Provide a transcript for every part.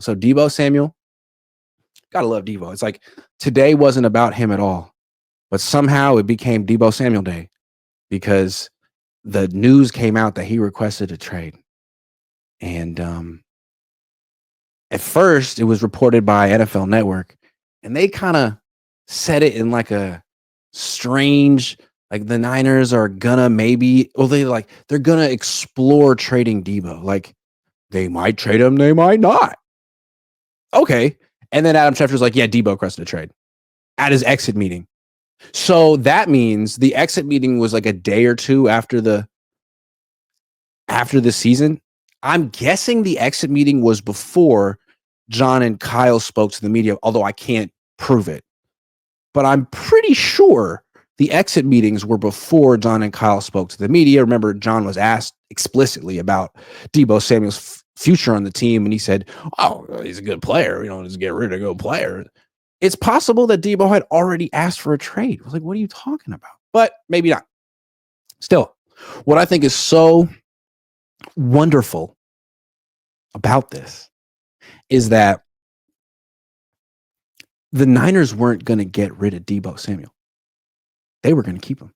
So Deebo Samuel, gotta love Deebo. It's like today wasn't about him at all, but somehow it became Deebo Samuel Day because the news came out that he requested a trade. And at first, it was reported by NFL Network, and they kind of said it in like a strange, like the Niners are gonna maybe, well, they're gonna explore trading Deebo. Like they might trade him, they might not. Okay. And then Adam Schefter's like, yeah, Deebo requested a trade at his exit meeting. So that means the exit meeting was like a day or two after the season. I'm guessing the exit meeting was before John and Kyle spoke to the media, although I can't prove it. But I'm pretty sure the exit meetings were before John and Kyle spoke to the media. Remember, John was asked explicitly about Deebo Samuel's future on the team, and he said, oh, he's a good player. Just get rid of a good player. It's possible that Deebo had already asked for a trade. I was like, what are you talking about? But maybe not. Still, what I think is so wonderful about this is that the Niners weren't going to get rid of Deebo Samuel. They were going to keep him,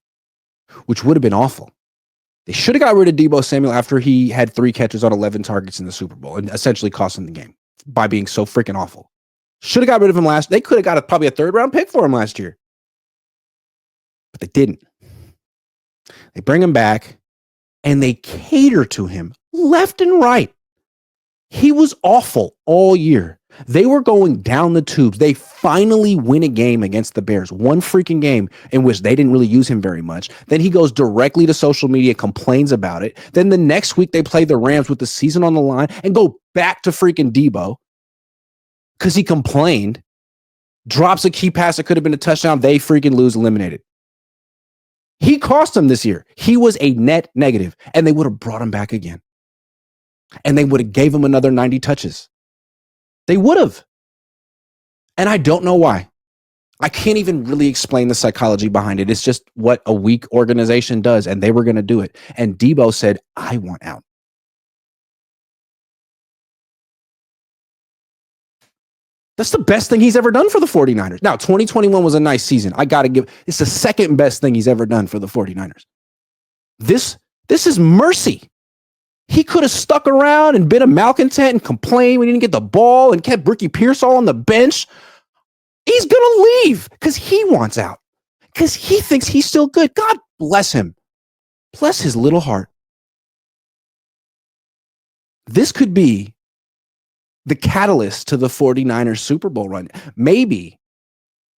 which would have been awful. They should have got rid of Deebo Samuel after he had 3 catches on 11 targets in the Super Bowl and essentially cost them the game by being so freaking awful. Should have got rid of him last. They could have got probably a 3rd-round pick for him last year, but they didn't. They bring him back, and they cater to him left and right. He was awful all year. They were going down the tubes. They finally win a game against the Bears. One freaking game in which they didn't really use him very much. Then he goes directly to social media, complains about it. Then the next week they play the Rams with the season on the line and go back to freaking Deebo because he complained. Drops a key pass that could have been a touchdown. They freaking lose, eliminated. He cost them this year. He was a net negative, and they would have brought him back again. And they would have gave him another 90 touches. They would have. And I don't know why. I can't even really explain the psychology behind it. It's just what a weak organization does, and they were going to do it. And Deebo said, I want out. That's the best thing he's ever done for the 49ers. Now, 2021 was a nice season. I got to give, it's the second best thing he's ever done for the 49ers. This is mercy. He could have stuck around and been a malcontent and complained when he didn't get the ball and kept Ricky Pearsall on the bench. He's going to leave because he wants out, because he thinks he's still good. God bless him. Bless his little heart. This could be the catalyst to the 49ers Super Bowl run. Maybe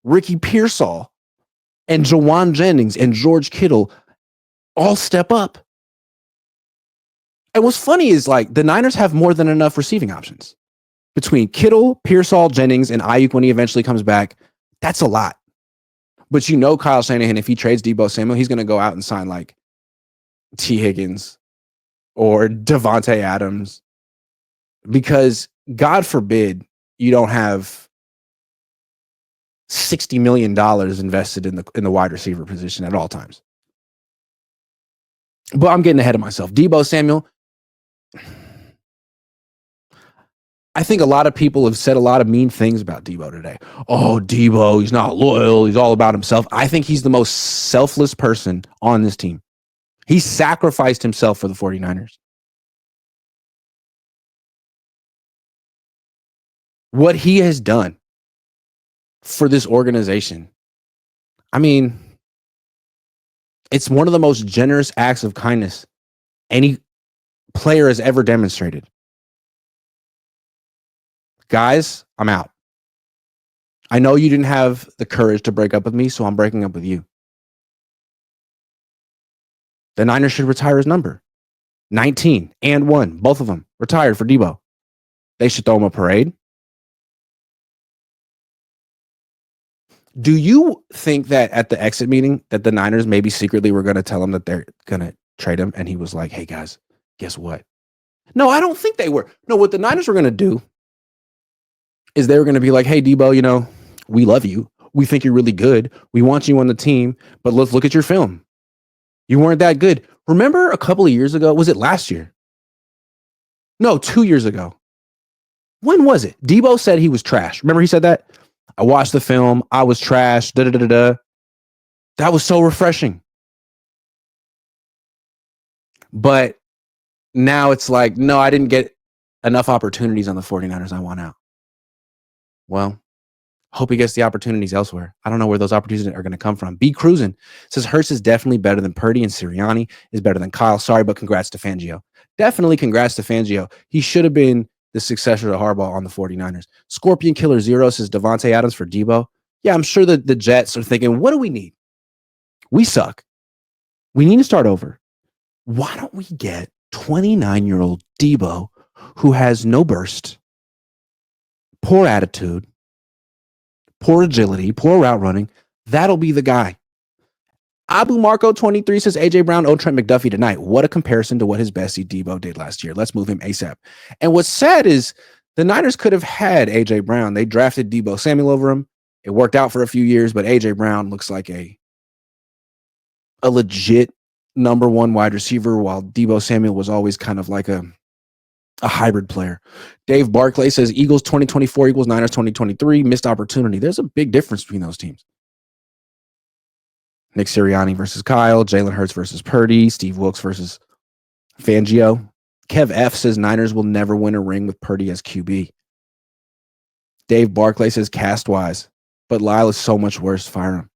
Ricky Pearsall and Jawan Jennings and George Kittle all step up. And what's funny is like the Niners have more than enough receiving options between Kittle, Pearsall, Jennings, and Ayuk when he eventually comes back. That's a lot. But Kyle Shanahan, if he trades Deebo Samuel, he's going to go out and sign like T. Higgins or Devontae Adams, because God forbid you don't have $60 million invested in the wide receiver position at all times. But I'm getting ahead of myself. Deebo Samuel, I think a lot of people have said a lot of mean things about Deebo today. Oh, Deebo, he's not loyal. He's all about himself. I think he's the most selfless person on this team. He sacrificed himself for the 49ers. What he has done for this organization, I mean, it's one of the most generous acts of kindness any player has ever demonstrated. Guys, I'm out. I know you didn't have the courage to break up with me, so I'm breaking up with you. The Niners should retire his number. 19 and 1, both of them retired for Deebo. They should throw him a parade. Do you think that at the exit meeting that the Niners maybe secretly were going to tell him that they're going to trade him, and he was like, hey guys, guess what? No, I don't think they were. No, what the Niners were going to do is they were going to be like, hey, Deebo, we love you. We think you're really good. We want you on the team, but let's look at your film. You weren't that good. Remember a couple of years ago? Was it last year? No, 2 years ago. When was it? Deebo said he was trash. Remember he said that? I watched the film. I was trash. Da, da, da, da, da. That was so refreshing. But now it's like, no, I didn't get enough opportunities on the 49ers. I want out. Well, hope he gets the opportunities elsewhere. I don't know where those opportunities are going to come from. B Cruising says Hurts is definitely better than Purdy, and Sirianni is better than Kyle. Sorry, but congrats to Fangio. Definitely congrats to Fangio. He should have been the successor to Harbaugh on the 49ers. Scorpion Killer Zero says Devontae Adams for Deebo. Yeah, I'm sure that the Jets are thinking, what do we need? We suck. We need to start over. Why don't we get 29-year-old Deebo, who has no burst, poor attitude, poor agility, poor route running? That'll be the guy. Abu Marco 23 says AJ Brown, Trent McDuffie tonight. What a comparison to what his bestie Deebo did last year. Let's move him ASAP. And what's sad is the Niners could have had AJ Brown. They drafted Deebo Samuel over him. It worked out for a few years, but AJ Brown looks like a legit number one wide receiver, while Deebo Samuel was always kind of like a hybrid player. Dave Barclay says Eagles 2024 equals Niners 2023. Missed opportunity. There's a big difference between those teams. Nick Sirianni versus Kyle, Jalen Hurts versus Purdy, Steve Wilkes versus Fangio. Kev F says Niners will never win a ring with Purdy as QB. Dave Barclay says cast-wise, but Lyle is so much worse. Fire him.